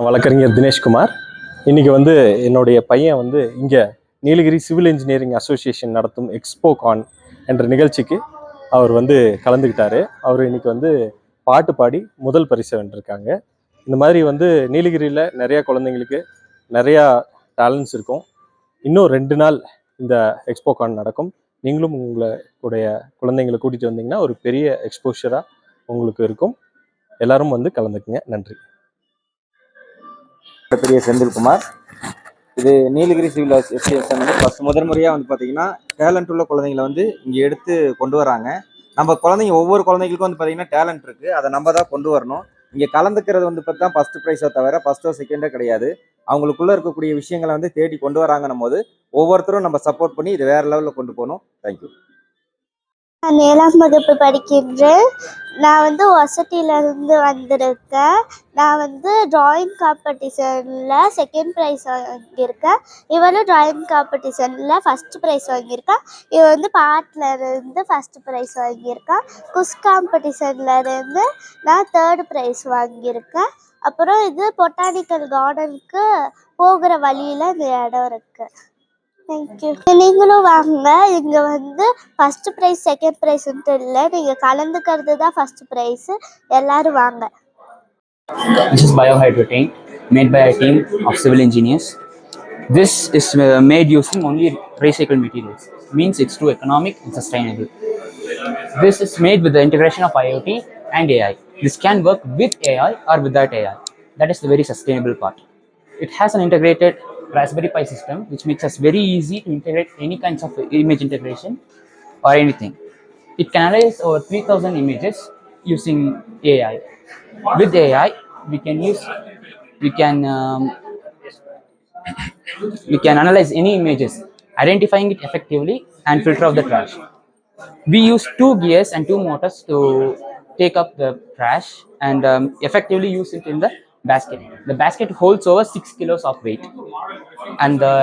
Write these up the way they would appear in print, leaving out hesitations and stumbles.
வழக்கறிஞர் தினேஷ்குமார். இன்றைக்கி என்னுடைய பையன் இங்கே நீலகிரி சிவில் இன்ஜினியரிங் அசோசியேஷன் நடத்தும் எக்ஸ்போகான் என்ற நிகழ்ச்சிக்கு அவர் கலந்துக்கிட்டார். அவர் இன்றைக்கி பாட்டு பாடி முதல் பரிசை வென்றிருக்காங்க. இந்த மாதிரி நீலகிரியில் நிறையா குழந்தைங்களுக்கு நிறையா டேலண்ட்ஸ் இருக்கும். இன்னும் 2 நாள் இந்த எக்ஸ்போகான் நடக்கும். நீங்களும் உங்களுடைய குழந்தைங்களை கூட்டிகிட்டு வந்தீங்கன்னா ஒரு பெரிய எக்ஸ்போஷராக உங்களுக்கு இருக்கும். எல்லாரும் கலந்துக்குங்க. நன்றி. பெரிய செந்தில்குமார். இது நீலகிரி சிவில் அசோசியேஷன் முதல் முறையாக பார்த்தீங்கன்னா டேலண்ட் உள்ள குழந்தைங்களை இங்கே எடுத்து கொண்டு வராங்க. நம்ம குழந்தைங்க ஒவ்வொரு குழந்தைங்களுக்கும் பார்த்தீங்கன்னா டேலண்ட் இருக்குது, அதை நம்ம தான் கொண்டு வரணும். இங்கே கலந்துக்கிறது பார்த்தா ஃபஸ்ட்டு ப்ரைஸோ தவிர ஃபஸ்ட்டோ செகண்டோ கிடையாது. அவங்களுக்குள்ளே இருக்கக்கூடிய விஷயங்களை தேடி கொண்டு வராங்கன்னும் போது ஒவ்வொருத்தரும் நம்ம சப்போர்ட் பண்ணி இது வேறு லெவலில் கொண்டு போகணும். தேங்க்யூ. நான் 7ஆம் வகுப்பு படிக்கின்றேன். நான் ஒசட்டியிலேருந்து வந்திருக்கேன். நான் ட்ராயிங் காம்படிஷனில் செகண்ட் ப்ரைஸ் வாங்கியிருக்கேன். இவளும் ட்ராயிங் காம்படிஷனில் ஃபஸ்ட்டு ப்ரைஸ் வாங்கியிருக்கான். இவன் பாட்டிலேருந்து ஃபஸ்ட்டு ப்ரைஸ் வாங்கியிருக்கான். குஸ் காம்படிஷன்லேருந்து நான் 3rd ப்ரைஸ் வாங்கியிருக்கேன். அப்புறம் இது பொட்டானிக்கல் கார்டனுக்கு போகிற வழியில் இந்த இடம் இருக்குது. தேங்க்யூ. நீங்களும் வாங்க. இங்கே ஃபஸ்ட்டு ப்ரைஸ் செகண்ட் ப்ரைஸ்ன்ட்டு இல்லை, நீங்கள் கலந்துக்கிறது தான் ஃபஸ்ட்டு ப்ரைஸு. எல்லோரும் வாங்க. This is biohydrotain made by a team of civil engineers. This is made using only recycled materials. Means it's too economic and sustainable. This is made with the integration of IoT and AI. This can work with AI or without AI. That is the very sustainable part. It has an integrated Raspberry Pi system, which makes us very easy to integrate any kinds of image integration or anything. It can analyze over 3000 images using AI. With AI, we can analyze any images, identifying it effectively and filter out the trash. We use 2 gears and 2 motors to take up the trash and effectively use it in the basket. The basket holds over 6 kilos of weight, and the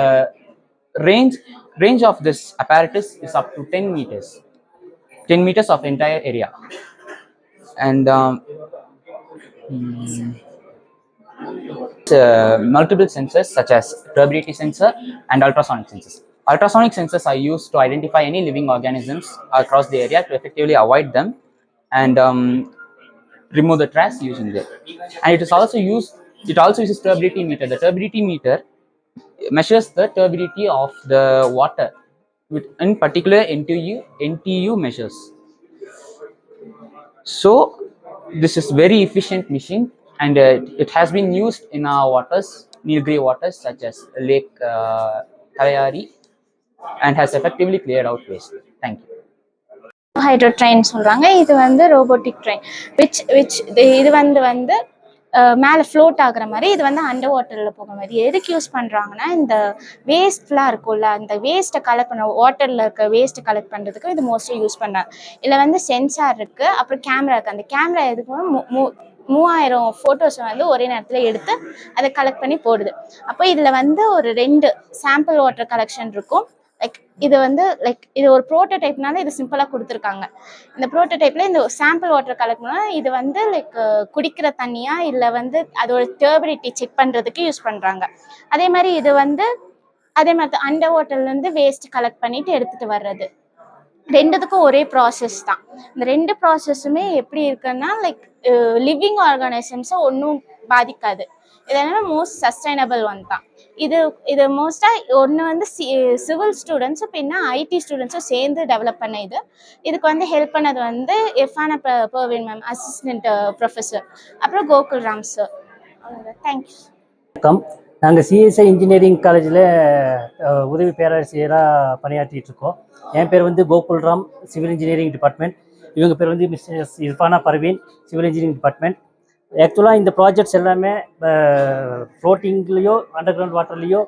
range of this apparatus is up to 10 meters. 10 meters of entire area. And multiple sensors such as turbidity sensor and ultrasonic sensors. Ultrasonic sensors are used to identify any living organisms across the area to effectively avoid them and remove the trash using it. And it also uses turbidity meter. The turbidity meter measures the turbidity of the water, in particular NTU measures. So this is very efficient machine, and it has been used in our waters, Nilgiri waters such as Lake Kalayari, and has effectively cleared out waste. Thank you. Hydro train சொல்கிறாங்க. இது robotic train which இது மேலே float ஆகுற மாதிரி, இது under வாட்டரில் போகிற மாதிரி. எதுக்கு யூஸ் பண்ணுறாங்கன்னா, இந்த வேஸ்ட்லாம் இருக்கும்ல, அந்த வேஸ்ட்டை கலெக்ட் பண்ண, வாட்டரில் இருக்க வேஸ்ட்டை கலெக்ட் பண்ணுறதுக்கு இது மோஸ்ட்லி யூஸ் பண்ணாங்க. இதில் சென்சார் இருக்குது, அப்புறம் கேமரா இருக்குது. அந்த கேமரா எதுக்கு 3000 ஃபோட்டோஸை ஒரே நேரத்தில் எடுத்து அதை கலெக்ட் பண்ணி போடுது. அப்போ இதில் ஒரு 2 சாம்பிள் வாட்டர் கலெக்ஷன் இருக்கும். இது ஒரு ப்ரோட்டோடைப்னால இது சிம்பிளாக கொடுத்துருக்காங்க. இந்த ப்ரோட்டோடைப்பில் இந்த சாம்பிள் வாட்டர் கலெக்ட் பண்ணால் இது குடிக்கிற தண்ணியா இல்லை அதோட டர்பிடிட்டி செக் பண்ணுறதுக்கு யூஸ் பண்ணுறாங்க. அதே மாதிரி இது அதே மாதிரி அண்டர் வாட்டர்லேருந்து வேஸ்ட் கலெக்ட் பண்ணிட்டு எடுத்துகிட்டு வர்றது. 2த்துக்கும் ஒரே ப்ராசஸ் தான். இந்த 2 ப்ராசஸுமே எப்படி இருக்குன்னா லிவிங் ஆர்கானிசம்ஸை ஒன்றும் பாதிக்காது. இது மோஸ்ட் சஸ்டைனபிள் ஒன் தான். இது மோஸ்ட்டாக ஒன்று சிவில் ஸ்டூடெண்ட்ஸும் பின்ன ஐடி ஸ்டூடெண்ட்ஸும் சேர்ந்து டெவலப் பண்ண இதுக்கு ஹெல்ப் பண்ணது Irfana Parveen ma'am, assistant professor, அப்புறம் கோகுல் ராம் சார். தேங்க்யூ. வணக்கம். நாங்கள் சிஎஸ்ஐ இன்ஜினியரிங் காலேஜில் உதவி பேராசிரியராக பணியாற்றிட்டு இருக்கோம். என் பேர் கோகுல்ராம், சிவில் இன்ஜினியரிங் டிபார்ட்மெண்ட். இவங்க பேர் Mrs Irfana Parveen, civil engineering department. ஆக்சுவலாக இந்த ப்ராஜெக்ட்ஸ் எல்லாமே ஃப்ளோட்டிங்லேயோ அண்டர் கிரவுண்ட் வாட்டர்லேயோ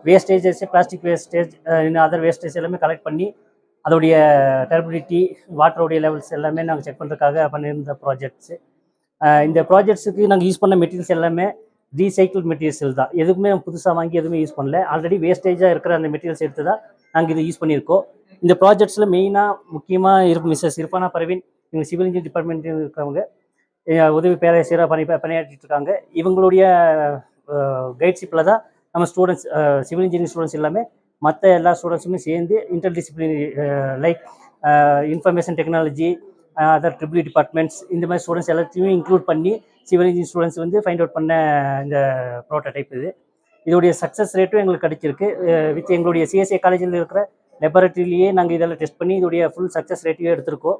வேஸ்டேஜஸ், பிளாஸ்டிக் வேஸ்டேஜ், இன்னும் அதர் வேஸ்டேஜ் எல்லாமே கலெக்ட் பண்ணி அதோடைய டர்பிடிட்டி, வாட்டருடைய லெவல்ஸ் எல்லாமே நாங்கள் செக் பண்ணுறதுக்காக பண்ணியிருந்த ப்ராஜெக்ட்ஸு. இந்த ப்ராஜெக்ட்ஸுக்கு நாங்கள் யூஸ் பண்ண மெட்டீரியல்ஸ் எல்லாமே ரீசைக்கிள் மெட்டீரியல்ஸ் தான். எதுக்குமே புதுசாக வாங்கி எதுவுமே யூஸ் பண்ணல. ஆல்ரெடி வேஸ்டேஜாக இருக்கிற அந்த மெட்டீரியல்ஸ் எடுத்து தான் நாங்கள் இது யூஸ் பண்ணியிருக்கோம். இந்த ப்ராஜெக்ட்ஸில் மெயினாக முக்கியமாக மிஸ்ஸஸ் இர்ஃபானா பர்வீன், இவங்க சிவில் இன்ஜினியரிங் டிபார்ட்மெண்ட் இருக்கிறவங்க, உதவி பேராசிரியராக பணியாற்றிட்டு இருக்காங்க. இவங்களுடைய கைட்ஷிப்பில் தான் நம்ம ஸ்டூடெண்ட்ஸ் சிவில் இன்ஜினியரிங் ஸ்டூடெண்ட்ஸ் எல்லாமே மற்ற எல்லா ஸ்டூடெண்ட்ஸுமே சேர்ந்து interdisciplinary like information technology other triple departments இந்த மாதிரி ஸ்டூடெண்ட்ஸ் எல்லாத்தையுமே இன்க்ளூட் பண்ணி சிவில் இன்ஜினியரிங் ஸ்டூடெண்ட்ஸ் வந்து ஃபைண்ட் அவுட் பண்ண இந்த ப்ரோட்டோடைப் இது. இதோடைய சக்ஸஸ் ரேட்டும் எங்களுக்கு கிடைச்சிருக்கு. வித் எங்களுடைய சிஎஸ்ஐ காலேஜில் இருக்கிற லெபார்ட்டரியிலேயே நாங்கள் இதெல்லாம் டெஸ்ட் பண்ணி இதோடைய ஃபுல் சக்ஸஸ் ரேட்டையும் எடுத்திருக்கோம்.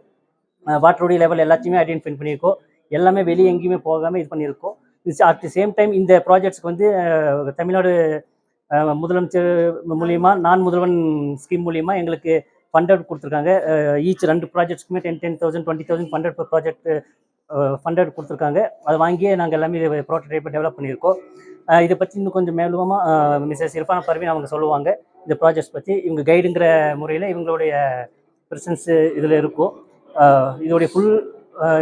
வாட்டருடைய லெவல் எல்லாத்தையுமே ஐடென்டிஃபை பண்ணியிருக்கோம். எல்லாமே வெளியே எங்கேயுமே போகாமல் இது பண்ணியிருக்கோம். அட் தி சேம் டைம் இந்த ப்ராஜெக்ட்ஸ்க்கு வந்து தமிழ்நாடு முதலமைச்சர் மூலியமா நான் முதல்வன் ஸ்கீம் மூலியமா எங்களுக்கு ஃபண்டட் கொடுத்துருக்காங்க. Each 2 ப்ராஜெக்ட்ஸ்க்குமே 10,000 20,000 funded per project funded கொடுத்துருக்காங்க. அதை வாங்கியே நாங்கள் எல்லாமே ப்ரோட்டோடைப்பை டெவலப் பண்ணியிருக்கோம். இதை பற்றி இன்னும் கொஞ்சம் மேலுமா மிஸ்ஸஸ் இர்ஃபானா பர்வீன் அவங்க சொல்லுவாங்க இந்த ப்ராஜெக்ட்ஸ் பற்றி. இவங்க கைடுங்கிற முறையில் இவங்களுடைய ப்ரெசன்ஸு இதில் இருக்கும். இதோடைய ஃபுல்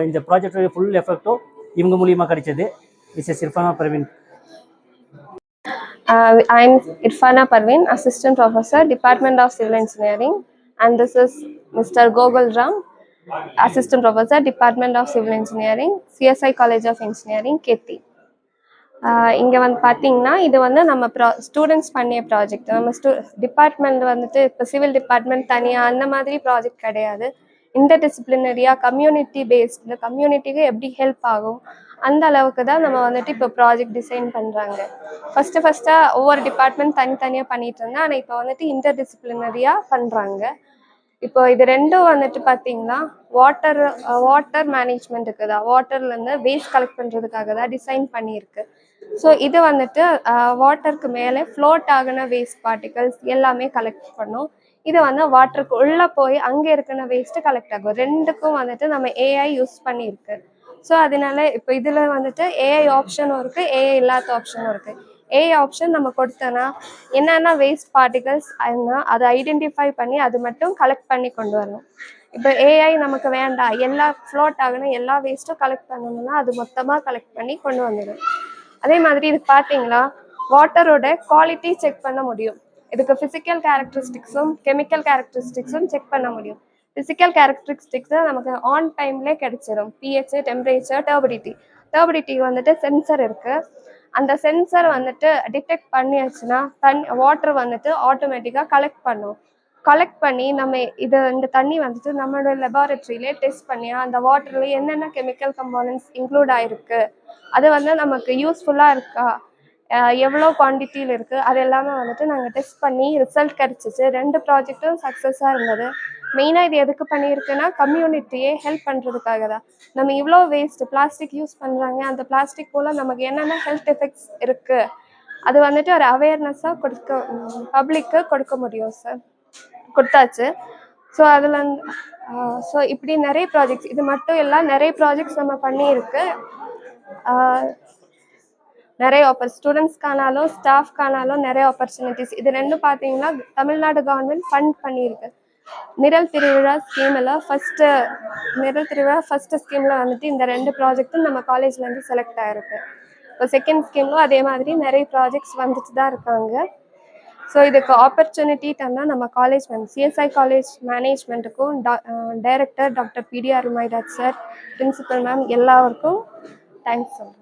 இந்த ப்ராஜெக்டோடைய ஃபுல் எஃபெக்டும் இவங்க மூலியமாக கிடைச்சது. Mrs Irfana Parveen. I'm Irfana Parveen, Assistant Professor, Department of Civil Engineering, and this is Mr. Gogol Ram, Assistant Professor, Department of Civil Engineering, CSI College of Engineering, Ketti. இங்கே வந்து பார்த்தீங்கன்னா இது வந்து நம்ம ஸ்டூடெண்ட்ஸ் பண்ணிய ப்ராஜெக்ட். நம்ம டிபார்ட்மெண்ட் வந்துட்டு இப்போ சிவில் டிபார்ட்மெண்ட் தனியாக அந்த மாதிரி ப்ராஜெக்ட் கிடையாது. இன்டர்டிசிப்ளினரியாக கம்யூனிட்டி பேஸ்ட், இந்த கம்யூனிட்டிக்கு எப்படி ஹெல்ப் ஆகும் அந்த அளவுக்கு தான் நம்ம வந்துட்டு இப்போ ப்ராஜெக்ட் டிசைன் பண்ணுறாங்க. ஃபஸ்ட்டாக ஒவ்வொரு டிபார்ட்மெண்ட் தனித்தனியாக பண்ணிட்டு இருந்தேன். ஆனால் இப்போ வந்துட்டு இன்டர்டிசிப்ளினரியாக பண்ணுறாங்க. இப்போ இது ரெண்டும் வந்துட்டு பார்த்தீங்கன்னா வாட்டர் மேனேஜ்மெண்ட்டுக்கு தான், வாட்டர்லேருந்து வேஸ்ட் கலெக்ட் பண்ணுறதுக்காக தான் டிசைன் பண்ணியிருக்கு. ஸோ இது வந்துட்டு வாட்டருக்கு மேலே ஃப்ளோட் ஆகின வேஸ்ட் பார்ட்டிகல்ஸ் எல்லாமே கலெக்ட் பண்ணும். இது வந்து வாட்டருக்கு உள்ளே போய் அங்கே இருக்கிற வேஸ்ட்டு கலெக்ட் ஆகும். ரெண்டுக்கும் வந்துட்டு நம்ம ஏஐ யூஸ் பண்ணியிருக்கு. ஸோ அதனால இப்போ இதில் வந்துட்டு ஏஐ ஆப்ஷனும் இருக்குது, ஏஐ இல்லாத ஆப்ஷனும் இருக்குது. ஏஐ ஆப்ஷன் நம்ம கொடுத்தோன்னா என்னென்ன வேஸ்ட் பார்ட்டிகல்ஸ் அதை ஐடென்டிஃபை பண்ணி அது மட்டும் கலெக்ட் பண்ணி கொண்டு வரணும். இப்போ ஏஐ நமக்கு வேண்டாம், எல்லா ஃப்ளோட் ஆகணும் எல்லா வேஸ்ட்டும் கலெக்ட் பண்ணணும்னா அது மொத்தமாக கலெக்ட் பண்ணி கொண்டு வந்துடும். அதே மாதிரி இது பார்த்தீங்களா வாட்டரோட குவாலிட்டி செக் பண்ண முடியும். இதுக்கு ஃபிசிக்கல் கேரக்டரிஸ்டிக்ஸும் கெமிக்கல் கேரக்டரிஸ்டிக்ஸும் செக் பண்ண முடியும். ஃபிசிக்கல் கேரக்டரிஸ்டிக்ஸை நமக்கு ஆன் டைம்லேயே கிடைச்சிடும். பிஹெச், டெம்பரேச்சர், டர்பிடிட்டி வந்துட்டு சென்சர் இருக்குது. அந்த சென்சர் வந்துட்டு டிடெக்ட் பண்ணியாச்சுன்னா வாட்டர் வந்துட்டு ஆட்டோமேட்டிக்காக கலெக்ட் பண்ணி நம்ம இந்த தண்ணி வந்துட்டு நம்மளோட லெபார்ட்டரியிலே டெஸ்ட் பண்ணி அந்த வாட்டரில் என்னென்ன கெமிக்கல் கம்போனன்ட்ஸ் இன்க்ளூட் ஆகிருக்கு, அது வந்து நமக்கு யூஸ்ஃபுல்லாக இருக்கா, எவ்வளோ குவான்டிட்டியில் இருக்குது, அது எல்லாமே வந்துட்டு நாங்கள் டெஸ்ட் பண்ணி ரிசல்ட் கிடச்சிச்சு. 2 ப்ராஜெக்டும் சக்ஸஸாக இருந்தது. மெயினாக இது எதுக்கு பண்ணியிருக்குன்னா கம்யூனிட்டியே ஹெல்ப் பண்ணுறதுக்காக தான். நம்ம இவ்வளோ வேஸ்ட்டு பிளாஸ்டிக் யூஸ் பண்ணுறாங்க, அந்த பிளாஸ்டிக் மூலம் நமக்கு என்னென்ன ஹெல்த் எஃபெக்ட்ஸ் இருக்குது அது வந்துட்டு ஒரு அவேர்னஸாக பப்ளிக்கு கொடுக்க முடியும் சார். கொடுத்தாச்சு. ஸோ அதில் ஸோ இப்படி நிறைய ப்ராஜெக்ட்ஸ், இது மட்டும் இல்லை நிறைய ப்ராஜெக்ட்ஸ் நம்ம பண்ணியிருக்கு. நிறைய ஸ்டூடெண்ட்ஸ்க்கானாலும் ஸ்டாஃப்கானாலும் நிறைய ஆப்பர்ச்சுனிட்டிஸ். இது ரெண்டும் பார்த்தீங்கன்னா தமிழ்நாடு கவர்மெண்ட் ஃபண்ட் பண்ணியிருக்கு. நிரல் திருவிழா ஸ்கீமில் ஃபஸ்ட்டு ஸ்கீமில் வந்துட்டு இந்த 2 ப்ராஜெக்ட்டும் நம்ம காலேஜ்லேருந்து செலக்ட் ஆகிருக்கு. இப்போ செகண்ட் ஸ்கீம்லும் அதே மாதிரி நிறைய ப்ராஜெக்ட்ஸ் வந்துட்டு தான் இருக்காங்க. ஸோ இதுக்கு ஆப்பர்ச்சுனிட்டி தந்தால் நம்ம காலேஜ் சிஎஸ்ஐ காலேஜ் மேனேஜ்மெண்ட்டுக்கும் director doctor PTR Rumairaj sir, principal ma'am எல்லாருக்கும் தேங்க்ஸ் சொல்கிறேன்.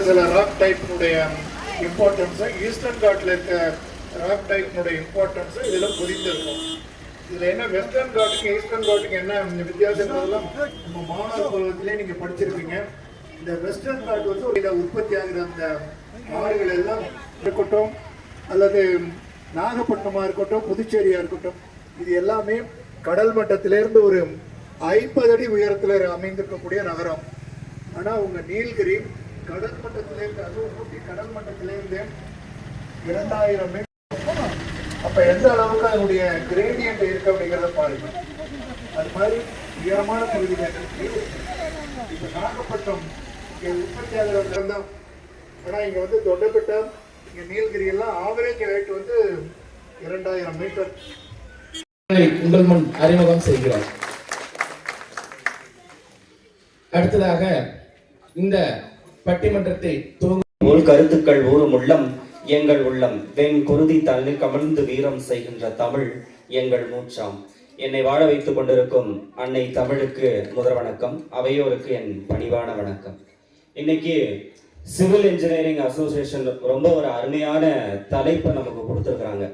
சில ராக் டைப்பினுடைய இம்பார்ட்டன்ஸை ஈஸ்டர்ன் காட்டில் இருக்க ராக் டைப்பினுடைய இம்பார்ட்டன்ஸை இதில் புரிந்திருக்கும். இதில் என்ன வெஸ்டர்ன் காட்டுக்கு ஈஸ்டர்ன் காட்டுக்கு என்ன வித்தியாசங்கிறதெல்லாம் நம்ம மாணவர் பருவத்திலே நீங்கள் படிச்சிருப்பீங்க. இந்த வெஸ்டர்ன் காட் வந்து இதில் உற்பத்தி ஆகிற அந்த ஆறுகள் எல்லாம் இருக்கட்டும், அல்லது நாகப்பட்டினமாக இருக்கட்டும், புதுச்சேரியாக இருக்கட்டும், இது எல்லாமே கடல் மட்டத்திலேருந்து ஒரு 50 அடி உயரத்தில் அமைந்திருக்கக்கூடிய நகரம். ஆனால் உங்கள் நீலகிரி கடல் மட்டத்திலேருந்து, அதுவும் ஊட்டி கடல் மட்டத்திலேருந்து 2000 மீட்டர். அப்போ எந்த அளவுக்கு அதனுடைய கிரேடியன்ட் இருக்கு அப்படிங்கிறத பாருங்க. அது மாதிரி உயரமான பகுதிகள் இருக்கு. இப்போ நாகப்பட்டினம் இங்கே உற்பத்தி ஆகிற தான். ஆனால் இங்கே வந்து தொண்டப்பட்ட இங்கே நீலகிரி எல்லாம் ஆவரேஜ் ஹைட் வந்து 2000 மீட்டர். உங்கள் முன் அறிமுகம் செய்கிறோம். அடுத்ததாக இந்த பட்டிமன்றத்தை உள் கருத்துக்கள் ஊறும் உள்ளம் எங்கள் உள்ளம் வெண் குருதி தள்ளி கமர்ந்து வீரம் செய்கின்ற தமிழ் எங்கள் மூச்சாம். என்னை வாழ வைத்துக் கொண்டிருக்கும் அன்னை தமிழுக்கு முதல் வணக்கம், அவையோருக்கு என் பணிவான வணக்கம். இன்னைக்கு சிவில் இன்ஜினியரிங் அசோசியேஷன் ரொம்ப ஒரு அருமையான தலைப்பை நமக்கு கொடுத்துருக்குறாங்க.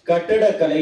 கட்டிடக்கலை